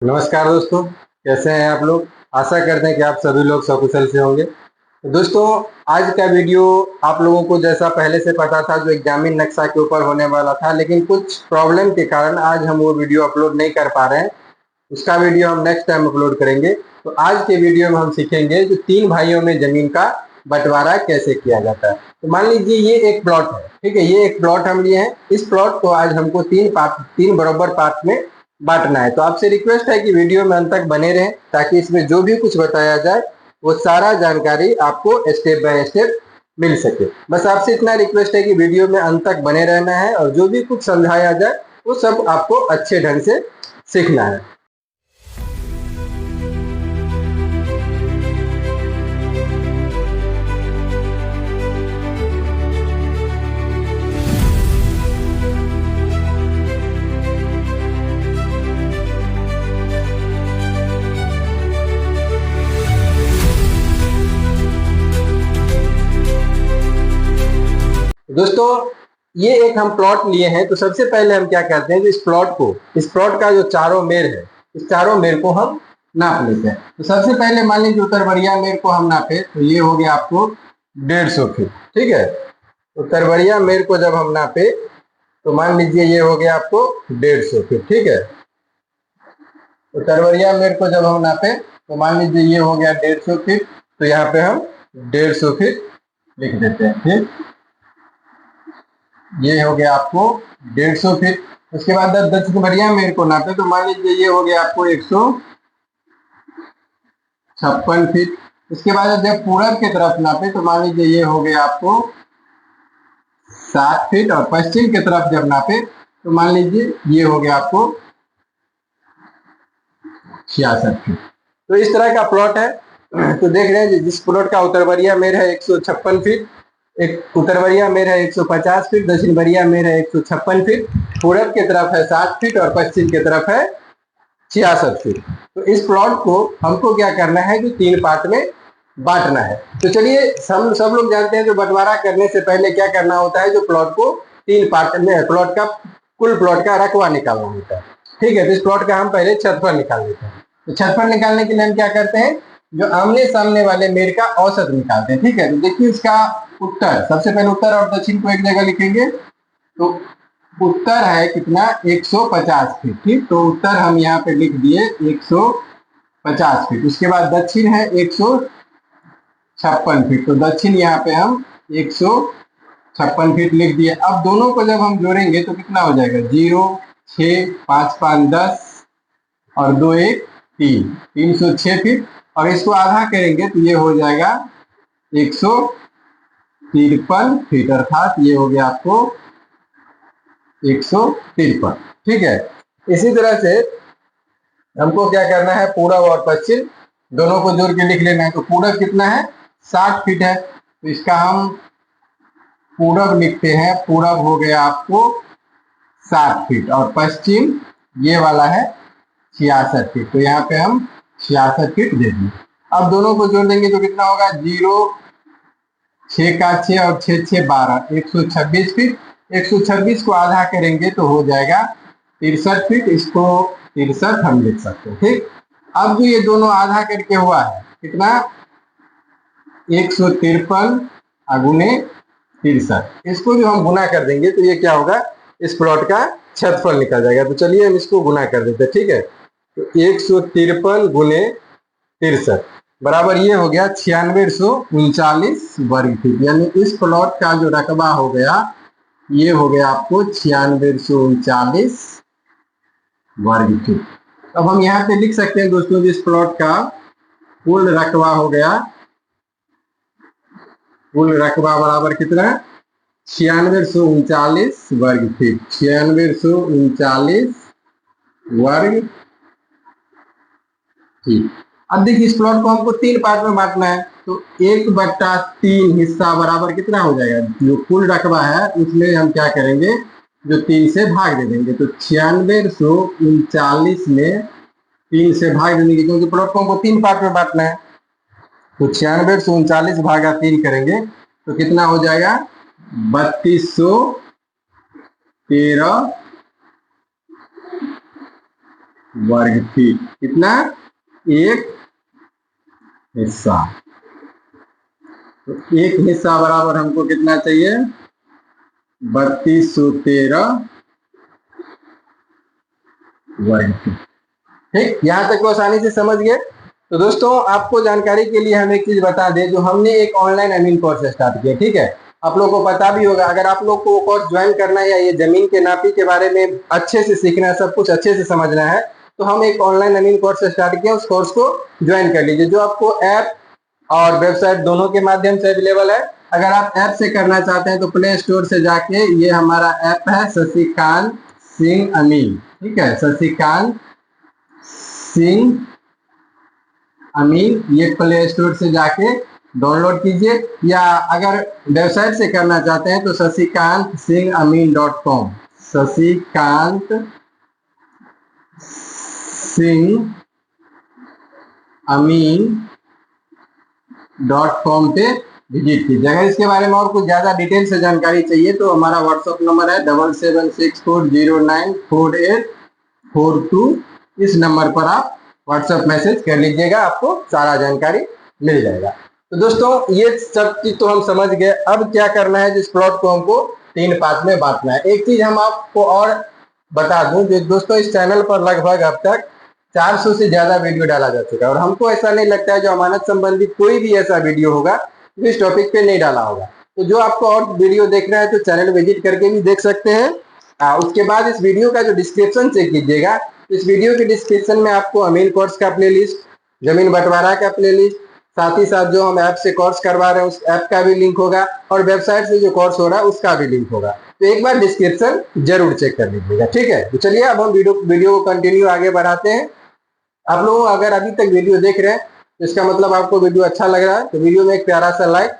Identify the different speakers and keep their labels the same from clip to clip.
Speaker 1: नमस्कार दोस्तों, कैसे हैं आप लोग। आशा करते हैं कि आप सभी लोग सकुशल से होंगे। तो दोस्तों, आज का वीडियो आप लोगों को जैसा पहले से पता था, जो एग्जामिन नक्शा के ऊपर होने वाला था, लेकिन कुछ प्रॉब्लम के कारण आज हम वो वीडियो अपलोड नहीं कर पा रहे हैं। उसका वीडियो हम नेक्स्ट टाइम अपलोड करेंगे। तो आज के वीडियो में हम सीखेंगे जो 3 भाइयों में जमीन का बंटवारा कैसे किया जाता है। तो मान लीजिए ये एक प्लॉट है, ठीक है। ये एक प्लॉट हम लिए हैं। इस प्लॉट को आज हमको 3 बराबर पार्ट में बांटना है। तो आपसे रिक्वेस्ट है कि वीडियो में अंत तक बने रहें, ताकि इसमें जो भी कुछ बताया जाए वो सारा जानकारी आपको स्टेप बाय स्टेप मिल सके। बस आपसे इतना रिक्वेस्ट है कि वीडियो में अंत तक बने रहना है और जो भी कुछ समझाया जाए वो सब आपको अच्छे ढंग से सीखना है। दोस्तों, ये एक हम प्लॉट लिए हैं। तो सबसे पहले हम क्या करते हैं, इस प्लॉट का जो चारों मेर है, इस चारों मेर को हम नाप लेते हैं। तो सबसे पहले मान लीजिए उत्तरबड़िया मेर को हम नापे, तो ये हो गया आपको 150 फीट, ठीक है। उत्तरबड़िया मेर को जब हम नापे तो मान लीजिए ये हो गया आपको 150 फीट, ठीक है। उत्तरबड़िया मेर को जब हम नापे तो मान लीजिए ये हो गया 150 फीट। तो यहाँ पे हम 150 फीट लिख देते हैं, ठीक। ये हो गया आपको 150 फीट। उसके बाद दक्षिणबड़िया मेर को नापे तो मान लीजिए ये हो गया आपको 156 फीट। उसके बाद जब पूरब की तरफ नापे तो मान लीजिए ये हो गया आपको 7 फीट। और पश्चिम की तरफ जब नापे तो मान लीजिए ये हो गया आपको 66 फीट। तो इस तरह का प्लॉट है। तो देख रहे हैं, जिस प्लॉट का उत्तरबड़िया मेर है 156 फीट, एक उत्तरबड़िया मेर है 150 फीट, दक्षिण बड़िया मेर है 156 फीट, पूरब की तरफ है 60 फीट और पश्चिम की तरफ है 66 फीट। तो इस प्लॉट को हमको क्या करना है, जो 3 पार्ट में बांटना है। तो चलिए, सब लोग जानते हैं जो बंटवारा करने से पहले क्या करना होता है, जो प्लॉट को 3 पार्ट में, कुल प्लॉट का रकबा निकालना होता है, ठीक है। तो इस प्लॉट का हम पहले क्षेत्रफल निकाल लेते हैं। तो क्षेत्रफल निकालने के लिए हम क्या करते हैं, जो आमने सामने वाले मेर का औसत निकालते हैं, ठीक है। तो देखिए, इसका उत्तर, सबसे पहले उत्तर और दक्षिण को एक जगह लिखेंगे। तो उत्तर है कितना, 150 फीट, ठीक। तो उत्तर हम यहाँ पे लिख दिए 150 फीट। उसके बाद दक्षिण है 156 फीट। तो दक्षिण यहाँ पे हम 156 फीट लिख दिए। अब दोनों को जब हम जोड़ेंगे तो कितना हो जाएगा, 0, 6, 5, 5, 10 और 2, 1, 3, 306 फीट। और इसको आधा करेंगे तो ये हो जाएगा 153 फीट, अर्थात ये हो गया आपको 153, ठीक है। इसी तरह से हमको क्या करना है, पूरब और पश्चिम दोनों को जोड़ के लिख लेना है। तो पूरब कितना है, 60 फीट है। तो इसका हम पूरब लिखते हैं, पूरब हो गया आपको 60 फीट और पश्चिम ये वाला है 66 फीट। तो यहाँ पे हम 66 फीट दे देंगे। अब दोनों को जोड़ देंगे तो कितना होगा, 0, 6 का 6 और 6, 6, 12, 126 फीट। 126 को आधा करेंगे तो हो जाएगा 63 फीट। इसको 63 हम लिख सकते हैं, ठीक। अब जो ये दोनों आधा करके हुआ है कितना, 153 गुने 63, इसको जो हम गुना कर देंगे तो ये क्या होगा, इस प्लॉट का क्षेत्रफल निकल जाएगा। तो चलिए हम इसको गुना कर देते हैं, ठीक है। तो 153 गुने 63 बराबर ये हो गया 9639 वर्ग फीट। यानी इस प्लॉट का जो रकबा हो गया, ये हो गया आपको 9639 वर्ग फीट। अब हम यहाँ पे लिख सकते हैं दोस्तों, जिस प्लॉट का कुल रकबा हो गया, कुल रकबा बराबर कितना, 9639 वर्ग फीट। 9639 वर्ग फीट। अब देखिए, इस प्लॉट को हमको 3 पार्ट में बांटना है। तो 1/3 हिस्सा बराबर कितना हो जाएगा, जो कुल रकबा है उसमें हम क्या करेंगे, जो 3 से भाग दे देंगे। तो 9639 में 3 से भाग दे देंगे, क्योंकि प्लॉट को हमको 3 पार्ट में बांटना है। तो 9639 भागा 3 करेंगे तो कितना हो जाएगा, 3213 वर्ग फीट। कितना? एक हिस्सा। तो एक हिस्सा बराबर हमको कितना चाहिए? 3213 वर्ग फीट। ठीक, यहां तक को आसानी से समझ गए। तो दोस्तों, आपको जानकारी के लिए हम एक चीज बता दें, जो हमने एक ऑनलाइन अमीन कोर्स स्टार्ट किया, ठीक है। आप लोगों को पता भी होगा, अगर आप लोग को वो कोर्स ज्वाइन करना है या ये जमीन के नापी के बारे में अच्छे से सीखना है, सब कुछ अच्छे से समझना है, तो हम एक ऑनलाइन अमीन कोर्स स्टार्ट किया, उस कोर्स को ज्वाइन कर लीजिए, जो आपको ऐप और वेबसाइट दोनों के माध्यम से अवेलेबल है। अगर आप ऐप से करना चाहते हैं तो प्ले स्टोर से जाके, ये हमारा ऐप है शशिकांत सिंह अमीन, ठीक है, शशिकांत सिंह अमीन, ये प्ले स्टोर से जाके डाउनलोड कीजिए। या अगर वेबसाइट से करना चाहते हैं तो शशिकांत सिंह अमीन .com, शशिकांत सिंह अमीन .com पे विजिट कीजिए। अगर इसके बारे में और कुछ ज्यादा डिटेल से जानकारी चाहिए तो हमारा व्हाट्सएप नंबर है 7764094842। इस नंबर पर आप व्हाट्सएप मैसेज कर लीजिएगा, आपको सारा जानकारी मिल जाएगा। तो दोस्तों, ये सब चीज तो हम समझ गए। अब क्या करना है, जिस प्लॉट को हमको 3 पार्ट में बांटना है। एक चीज हम आपको और बता दूं, जो दोस्तों इस चैनल पर लगभग अब तक 400 से ज्यादा वीडियो डाला जा चुका है, और हमको ऐसा नहीं लगता है जो अमानत संबंधित कोई भी ऐसा वीडियो होगा जो इस टॉपिक पे नहीं डाला होगा। तो जो आपको और वीडियो देखना है तो चैनल विजिट करके भी देख सकते हैं। उसके बाद इस वीडियो का जो डिस्क्रिप्शन चेक कीजिएगा, इस वीडियो के डिस्क्रिप्शन में आपको अमीन कोर्स का प्लेलिस्ट, जमीन बंटवारा का प्लेलिस्ट, साथ ही साथ जो हम ऐप से कोर्स करवा रहे हैं उस ऐप का भी लिंक होगा, और वेबसाइट से जो कोर्स हो रहा है उसका भी लिंक होगा। तो एक बार डिस्क्रिप्शन जरूर चेक कर लीजिएगा, ठीक है। तो चलिए अब हम वीडियो को कंटिन्यू आगे बढ़ाते हैं। आप लोग अगर अभी तक वीडियो देख रहे हैं तो इसका मतलब आपको वीडियो अच्छा लग रहा है, तो वीडियो में एक प्यारा सा लाइक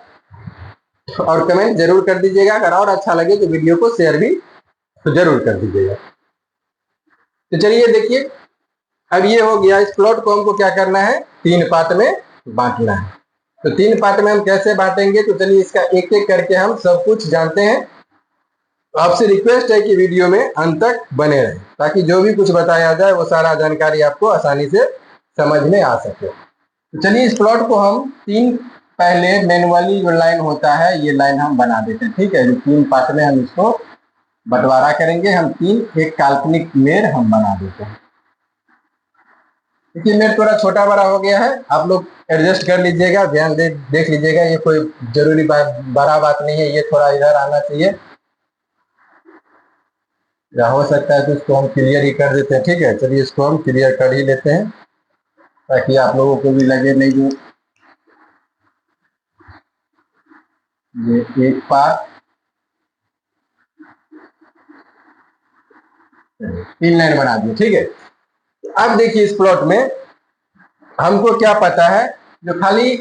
Speaker 1: और कमेंट जरूर कर दीजिएगा। अगर और अच्छा लगे तो वीडियो को शेयर भी तो जरूर कर दीजिएगा। तो चलिए देखिए, अब ये हो गया, इस प्लॉट को हमको क्या करना है, 3 पार्ट में बांटना है। तो 3 पार्ट में हम कैसे बांटेंगे, तो चलिए इसका एक एक करके हम सब कुछ जानते हैं। तो आपसे रिक्वेस्ट है कि वीडियो में अंत तक बने रहें, ताकि जो भी कुछ बताया जाए वो सारा जानकारी आपको आसानी से समझ में आ सके। तो चलिए इस प्लॉट को हम 3 पहले मैनुअली जो लाइन होता है ये लाइन हम बना देते हैं, ठीक है। जो 3 पार्ट में हम इसको बंटवारा करेंगे, हम 3 एक काल्पनिक मेर हम बना देते हैं। देखिए मेर थोड़ा छोटा बड़ा हो गया है, आप लोग एडजस्ट कर लीजिएगा, ध्यान देख लीजिएगा, ये कोई जरूरी बड़ा बात नहीं है, ये थोड़ा इधर आना चाहिए, या हो सकता है तो इसको हम क्लियर ही कर देते हैं, ठीक है। चलिए इसको हम क्लियर कर ही लेते हैं, ताकि आप लोगों को भी लगे नहीं जो ये एक पार्ट 3 लाइन बना दिए, ठीक है। अब देखिए इस प्लॉट में हमको क्या पता है, जो खाली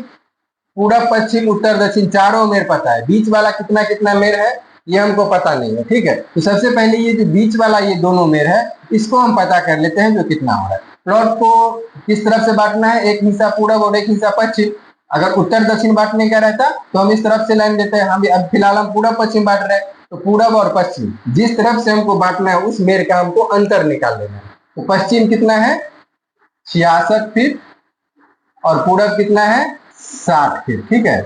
Speaker 1: पूरब पश्चिम उत्तर दक्षिण चारों मेर पता है, बीच वाला कितना कितना मेर है ये हमको पता नहीं है, ठीक है। तो सबसे पहले ये जो बीच वाला ये दोनों मेर है इसको हम पता कर लेते हैं जो कितना हो रहा है। प्लॉट को किस तरफ से बांटना है, एक हिस्सा पूरब और एक हिस्सा पश्चिम। अगर उत्तर दक्षिण बांटने का रहता तो हम इस तरफ से लाइन देते हैं, हम अब फिलहाल हम पूरब पश्चिम बांट रहे हैं, तो पूरब और पश्चिम जिस तरफ से हमको बांटना है उस मेर का हमको अंतर निकाल लेना है। तो पश्चिम कितना है, 66 फीट, और पूरब कितना है, 60 फीट, ठीक है।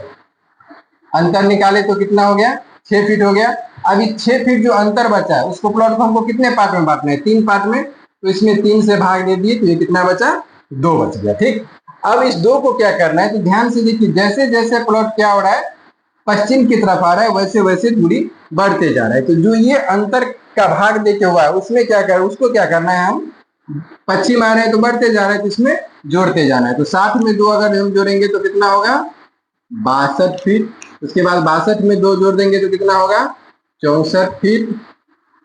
Speaker 1: अंतर निकाले तो कितना हो गया, 6 फीट हो गया। अभी 6 फीट जो अंतर बचा है उसको प्लॉट को हमको कितने पार्ट में बांटना है, 3 पार्ट में। तो इसमें 3 से भाग दे दिए तो ये कितना बचा, 2 बच गया, ठीक। अब इस 2 को क्या करना है, तो ध्यान से देखिए, जैसे जैसे प्लॉट क्या हो रहा है, पश्चिम की तरफ आ रहा है, वैसे वैसे दूरी बढ़ते जा रहा है। तो जो ये अंतर का भाग देके हुआ है उसमें क्या कर, उसको क्या करना है, हम पश्चिम आ रहे हैं तो बढ़ते जा रहे हैं, तो इसमें जोड़ते जाना है। तो 60 में 2 अगर हम जोड़ेंगे तो कितना होगा, 62 फीट। उसके बाद 62 में 2 जोड़ देंगे तो कितना होगा, 64 फीट।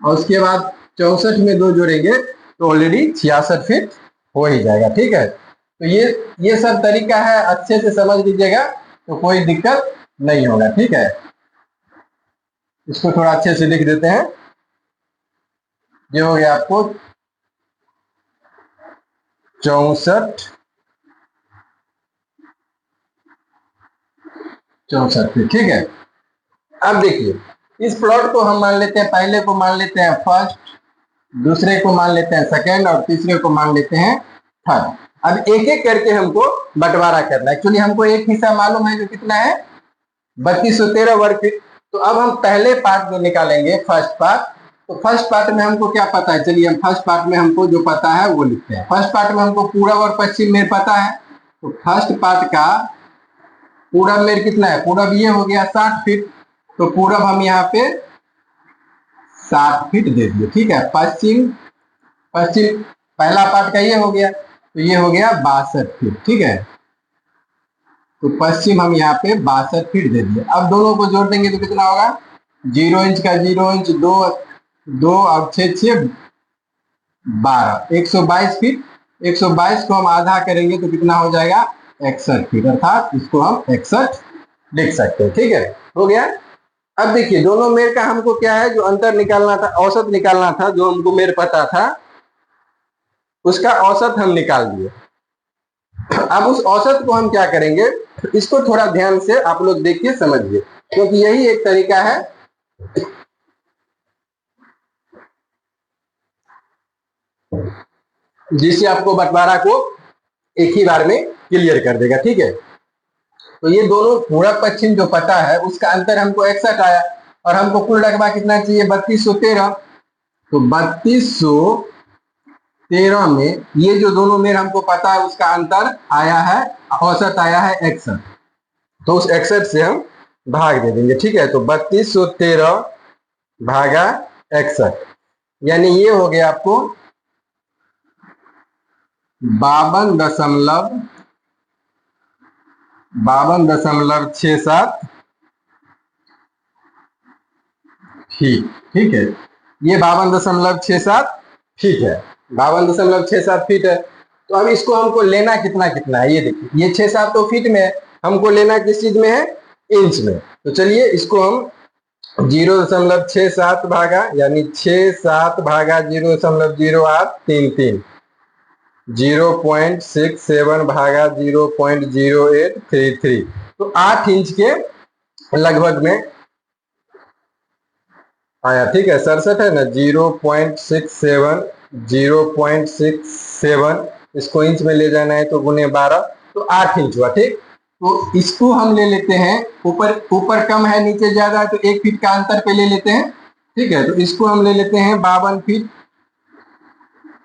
Speaker 1: और उसके बाद 64 में 2 जोड़ेंगे तो ऑलरेडी 66 फीट हो ही जाएगा, ठीक है। तो ये सब तरीका है, अच्छे से समझ लीजिएगा तो कोई दिक्कत नहीं होगा, ठीक है। इसको थोड़ा अच्छे से लिख देते हैं। ये हो गया आपको 64 फीट, ठीक है। अब देखिए इस प्लॉट को हम मान लेते हैं, पहले को मान लेते हैं फर्स्ट, दूसरे को मान लेते हैं सेकंड और तीसरे को मान लेते हैं थर्ड। अब एक एक करके हमको बंटवारा करना है। एक्चुअली हमको एक हिस्सा मालूम है जो कितना है 3213 वर्ग फीट। तो अब हम पहले पार्ट जो निकालेंगे फर्स्ट पार्ट, तो फर्स्ट पार्ट में हमको क्या पता है, चलिए हम फर्स्ट पार्ट में हमको जो पता है वो लिखते हैं। फर्स्ट पार्ट में हमको पूरब और पश्चिम में पता है, तो फर्स्ट पार्ट का पूरब में कितना है, पूरब ये हो गया 60 फीट, तो पूरब हम यहाँ पे 60 फीट दे दिए। ठीक है, पश्चिम पश्चिम पहला पार्ट का ये हो गया, तो ये हो गया 62 फीट। ठीक है, तो पश्चिम हम यहाँ पे 62 फीट दे दिए। अब दोनों को जोड़ देंगे तो कितना होगा, 0 इंच का 0 इंच, दो दो और 6 6 12, 122 फीट। 122 को हम आधा करेंगे तो कितना हो जाएगा 61 फीट, अर्थात इसको हम 61 लिख सकते हैं। ठीक है, हो गया। अब देखिए दोनों मेर का हमको क्या है, जो अंतर निकालना था, औसत निकालना था, जो हमको मेर पता था उसका औसत हम निकाल दिए। अब उस औसत को हम क्या करेंगे, इसको थोड़ा ध्यान से आप लोग देखिए समझिए, क्योंकि यही एक तरीका है जिससे आपको बंटवारा को एक ही बार में क्लियर कर देगा। ठीक है, तो ये दोनों पूरब पश्चिम जो पता है उसका अंतर हमको 61 आया, और हमको कुल रकबा कितना चाहिए 3213। तो 3213 में ये जो दोनों मेर हमको पता है उसका अंतर आया है, औसत आया है 61, तो उस 61 से हम भाग दे देंगे। ठीक है, तो 3213 भागा 61, यानी ये हो गया आपको 52.67 फीट। ठीक है, ये 52.67 फीट है, 52.67 फीट है। तो अब इसको हमको लेना कितना कितना है, ये देखिए, ये 6-7 तो फीट में है, हमको लेना किस चीज में है, इंच में। तो चलिए इसको हम 0.67 भागा, यानी 67 भागा 0.0833, 0.67 भागा 0.0833, तो 8 इंच के लगभग में आया। ठीक है, 67 है ना, 0.67, 0.67 इसको इंच में ले जाना है तो गुने 12, तो 8 इंच हुआ। ठीक, तो इसको हम ले लेते हैं, ऊपर ऊपर कम है नीचे ज्यादा है, तो 1 फीट का अंतर पे ले लेते हैं। ठीक है, तो इसको हम ले लेते हैं 52 फीट,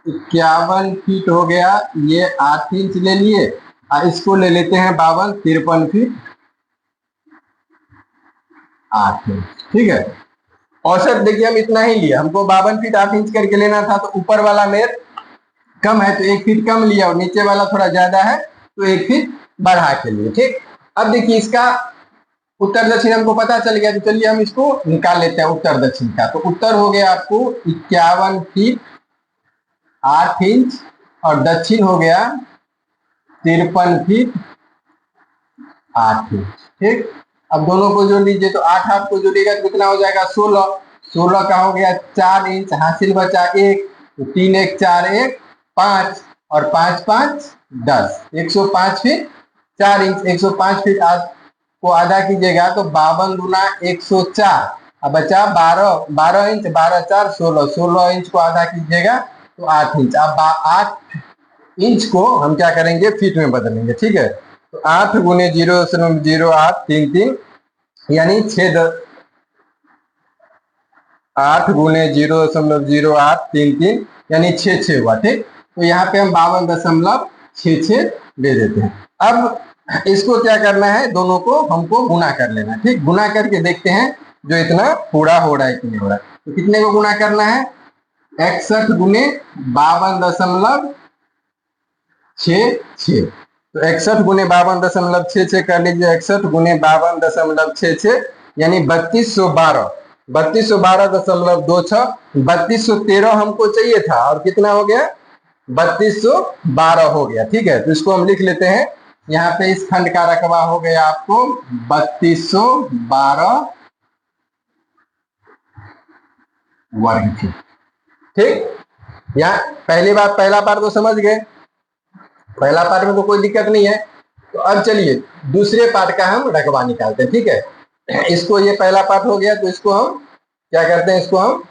Speaker 1: 51 फीट हो गया, ये 8 इंच ले लिए, और इसको ले लेते हैं 52, 53 फीट 8 इंच। ठीक है, औसत देखिए हम इतना ही लिया, हमको 52 फीट 8 इंच करके लेना था, तो ऊपर वाला मेर कम है तो 1 फीट कम लिया, और नीचे वाला थोड़ा ज्यादा है तो 1 फीट बढ़ा के लिए। ठीक, अब देखिए इसका उत्तर दक्षिण हमको पता चल गया, तो चलिए हम इसको निकाल लेते हैं उत्तर दक्षिण का। तो उत्तर हो गया आपको 51 फीट 8 इंच, और दक्षिण हो गया 53 फीट 8 इंच। ठीक, अब दोनों को जोड़ लीजिए, तो 8 8 को जोड़िएगा तो कितना हो जाएगा 16, 16 का हो गया 4 इंच, हासिल बचा 1, तो 3 1 4 1 5, और 5 5 10, 105 फीट 4 इंच। 105 फीट को आधा कीजिएगा तो 52 गुना 104, अब बचा 12 12 इंच, 12 4 16, 16 इंच को आधा कीजिएगा तो 8 इंच। अब 8 इंच को हम क्या करेंगे, फीट में बदलेंगे। ठीक है, तो 8 गुने 0.0833, यानी 8 गुने 0.0833, यानी 6 हुआ। ठीक, तो यहाँ पे हम 52.66 दे देते हैं। अब इसको क्या करना है, दोनों को हमको गुना कर लेना। ठीक, गुना करके देखते हैं जो इतना पूरा हो रहा है कि नहीं हो रहा है। तो कितने को गुना करना है, 61 गुने 52.66, तो 61 गुने 52.66 कर लीजिए, 61 गुने 52.66, यानी 3212, 3212.26, 3213 हमको चाहिए था, और कितना हो गया 3212 हो गया। ठीक है, तो इसको हम लिख लेते हैं, यहाँ पे इस खंड का रकबा हो गया आपको 3212 वर्ग फीट। ठीक, यहाँ पहली बार पहला पार्ट तो समझ गए, पहला पार्ट में तो कोई दिक्कत नहीं है। तो अब चलिए दूसरे पार्ट का हम रकबा निकालते हैं। ठीक है, इसको ये पहला पार्ट हो गया, तो इसको हम क्या करते हैं, इसको हम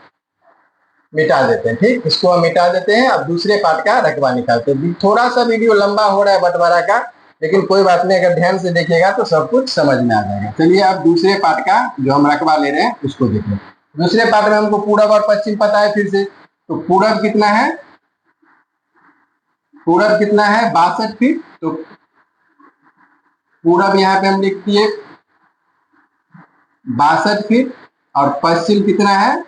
Speaker 1: मिटा देते हैं। ठीक, इसको हम मिटा देते हैं। अब दूसरे पार्ट का रकबा निकालते हैं। थोड़ा सा वीडियो लंबा हो रहा है बंटवारा का, लेकिन कोई बात नहीं, अगर ध्यान से देखिएगा तो सब कुछ समझ में आ जाएगा। चलिए अब दूसरे पार्ट का जो हम रकबा ले रहे हैं उसको देखें। दूसरे पार्ट में हमको पूरब और पश्चिम पता है फिर से। तो पूरब कितना है, पूरब कितना है 62 फीट। तो पूरब यहाँ पे हम लिख दिए 62 फीट। और पश्चिम कितना है,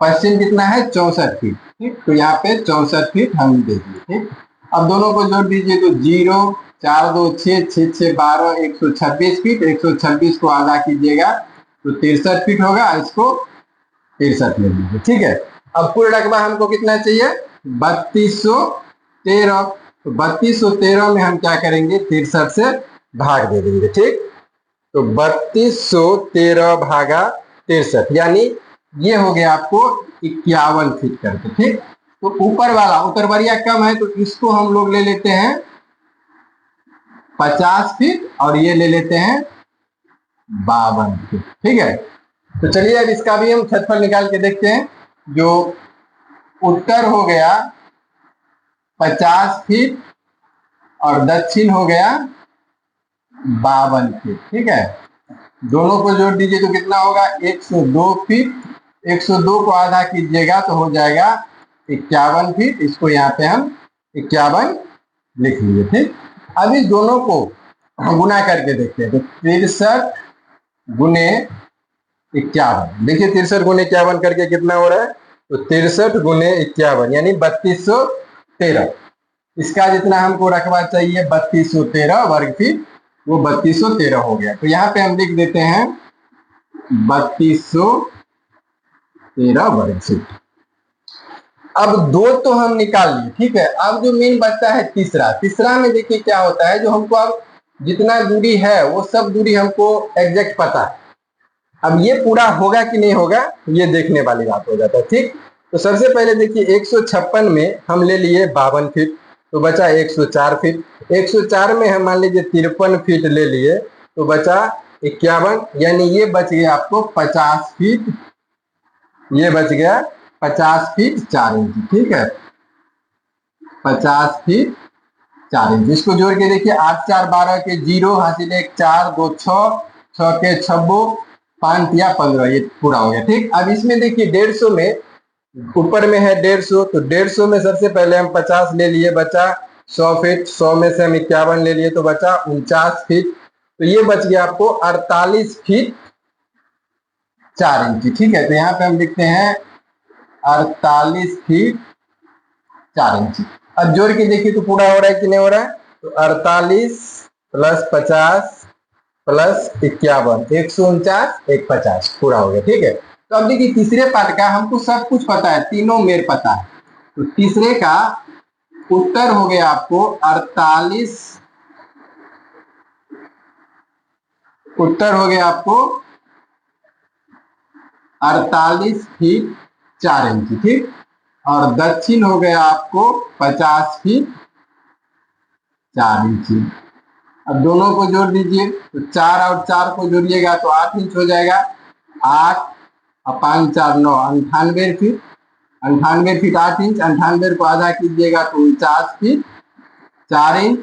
Speaker 1: पश्चिम कितना है 64 फीट। ठीक, तो यहाँ पे 64 फीट हम दे दिए। ठीक, अब दोनों को जोड़ दीजिए तो 0 4 2 6 6 6 12 126 फीट। 126 को आधा कीजिएगा तो 63 फीट होगा, इसको 63 ले लीजिए। ठीक है, अब कुल रकबा हमको कितना चाहिए 3213। तो 3213 में हम क्या करेंगे 63 से भाग दे देंगे। ठीक, तो 3213 भागा 63 यानी ये हो गया आपको 51 फीट करके। ठीक, तो ऊपर वाला उतरबरिया कम है तो इसको हम लोग ले लेते हैं 50 फीट और ये ले लेते हैं 52 फीट। ठीक है, तो चलिए अब इसका भी हम क्षेत्रफल निकाल के देखते हैं। जो उत्तर हो गया 50 फीट और दक्षिण हो गया 52 फीट। ठीक है, दोनों को जोड़ दीजिए तो कितना होगा 102 फीट। 102 को आधा कीजिएगा तो हो जाएगा 51 फीट। इसको यहाँ पे हम 51 लिख लीजिए। ठीक, अब इस दोनों को गुना करके देखते हैं। तो 63 गुने 51, देखिए 63 गुने 51 करके कितना हो रहा है, तो 63 गुने 51 यानी 3213। इसका जितना हमको रकबा चाहिए 3213 वर्ग फीट, वो 3213 हो गया। तो यहाँ पे हम लिख देते हैं 3213 वर्ग फीट। अब दो तो हम निकाल लिए। ठीक है, अब जो मेन बचता है तीसरा। तीसरा में देखिए क्या होता है, जो हमको अब जितना दूरी है वो सब दूरी हमको एग्जैक्ट पता है। अब ये पूरा होगा कि नहीं होगा ये देखने वाली बात हो जाता है। ठीक, तो सबसे पहले देखिए 156 में हम ले लिए 52 फीट, तो बचा 104 फीट। 104 में हम मान लीजिए 53 फीट ले लिए तो बचा 51, यानी ये बच गया आपको 50 फीट। ये बच गया 50 फीट 4 इंच। ठीक है, 50 फीट 4 इंच। इसको जोड़ के देखिए 8 4 12 के 0 हासिल 1 4 2 6 6 के 26 5 या 15, ये पूरा हो गया। ठीक, अब इसमें देखिए 150 में ऊपर में है 150, तो 150 में सबसे पहले हम 50 ले लिए, बचा 100 फीट। 100 में से हम 51 ले लिए तो बचा 49 फीट। तो ये बच गया आपको 48 फीट 4 इंच। ठीक है, तो यहाँ पे हम लिखते हैं 48 फीट 4 इंच। अब जोड़ के देखिए तो पूरा हो रहा है कि नहीं हो रहा है, तो 48 प्लस 50 प्लस 51 149 150 पूरा हो गया। ठीक है, तो अब देखिए तीसरे पार्ट का हमको सब कुछ पता है, तीनों मेर पता है। तो तीसरे का उत्तर हो गया आपको 48, उत्तर हो गया आपको 48 फीट 4 इंच। ठीक, और दक्षिण हो गया आपको 50 फीट 4 इंच। अब दोनों को जोड़ दीजिए तो 4 और 4 को जोड़िएगा तो 8 इंच हो जाएगा। 8 और 5 4 9 98 फीट। 98 feet 8 inch. 98 को आधा कीजिएगा तो 49 फीट 4 इंच।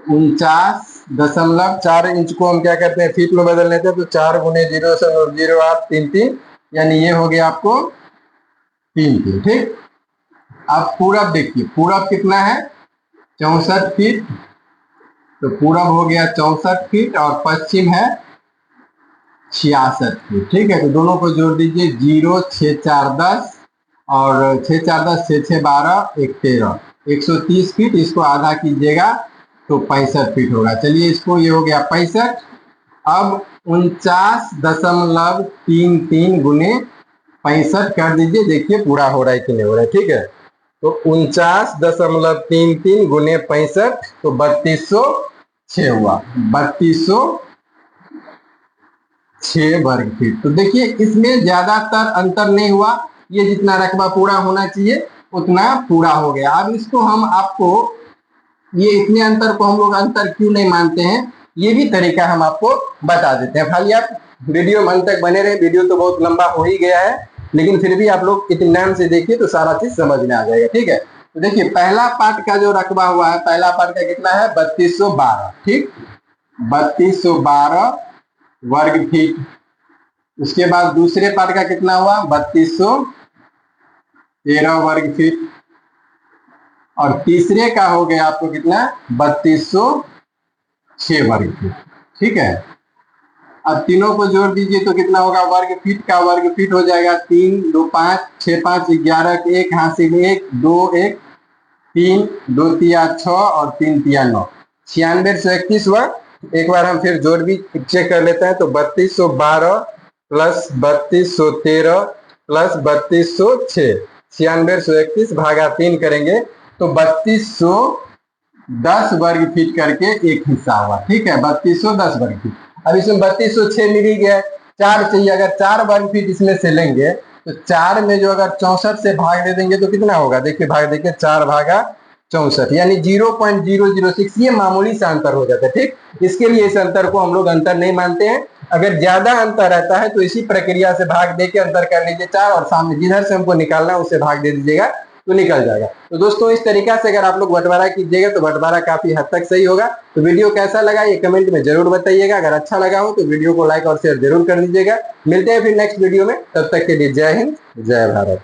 Speaker 1: 49.4 इंच को हम क्या करते हैं फीट में बदल लेते हैं, तो 4 गुने 0.0833 यानी ये हो गया आपको 3 फीट। ठीक, अब पूरब देखिए, पूरब कितना है 64 फीट। तो पूरब हो गया 64 फीट और पश्चिम है 66 फीट। ठीक है, तो दोनों को जोड़ दीजिए 0 6 4 10 और 6 4 10 6 6 12 1 13 130 फीट। इसको आधा कीजिएगा तो 65 फीट होगा। चलिए इसको, ये हो गया 65। अब 49.33 गुने 65 कर दीजिए, देखिए पूरा हो रहा है कि नहीं हो रहा है। ठीक है, तो 49.33 गुने 65 तो 3206 हुआ। 3206 वर्ग फीट। तो देखिए इसमें ज्यादातर अंतर नहीं हुआ, ये जितना रकबा पूरा होना चाहिए उतना पूरा हो गया। अब इसको हम आपको, ये इतने अंतर को हम लोग अंतर क्यों नहीं मानते हैं ये भी तरीका हम आपको बता देते हैं। खाली आप वीडियो में अंत तक बने रहे, वीडियो तो बहुत लंबा हो ही गया है। लेकिन फिर भी आप लोग इत्मीनान से देखिए तो सारा चीज समझ में आ जाएगा। ठीक है, तो देखिए पहला पार्ट का जो रकबा हुआ है, पहला पार्ट का कितना है 3212, ठीक 3212 वर्ग फीट। उसके बाद दूसरे पार्ट का कितना हुआ 3213 वर्ग फीट, और तीसरे का हो गया आपको कितना 3206 वर्ग फीट। ठीक है, अब तीनों को जोड़ दीजिए तो कितना होगा, वर्ग फीट का वर्ग फीट हो जाएगा 3 2 5 6 5 11 1 हासिल 1 2 1 3 2 तिया 6 और 3 तिया 9, 9621 वर्ग। एक बार हम फिर जोड़ भी चेक कर लेते हैं, तो 3212 प्लस 3213 प्लस 3206, 9621 भागा 3 करेंगे तो 3210 वर्ग फीट करके एक हिस्सा हुआ। ठीक है, 3210 वर्ग फीट। अब इसमें 3206 मिल ही गया, 4 चाहिए, अगर 4 वर्ग फीट इसमें से लेंगे तो 4 में जो अगर 64 से भाग दे देंगे तो कितना होगा, देखिए भाग देखिए 4 भागा 64 यानी 0.006, ये मामूली सा अंतर हो जाता है। ठीक, इसके लिए इस अंतर को हम लोग अंतर नहीं मानते हैं। अगर ज्यादा अंतर रहता है तो इसी प्रक्रिया से भाग दे के अंतर कर लीजिए 4, और सामने जिधर से हमको निकालना है उससे भाग दे दीजिएगा तो निकल जाएगा। तो दोस्तों इस तरीका से अगर आप लोग बंटवारा कीजिएगा तो बंटवारा काफी हद तक सही होगा। तो वीडियो कैसा लगा ये कमेंट में जरूर बताइएगा। अगर अच्छा लगा हो तो वीडियो को लाइक और शेयर जरूर कर दीजिएगा। मिलते हैं फिर नेक्स्ट वीडियो में, तब तक के लिए जय हिंद जय भारत।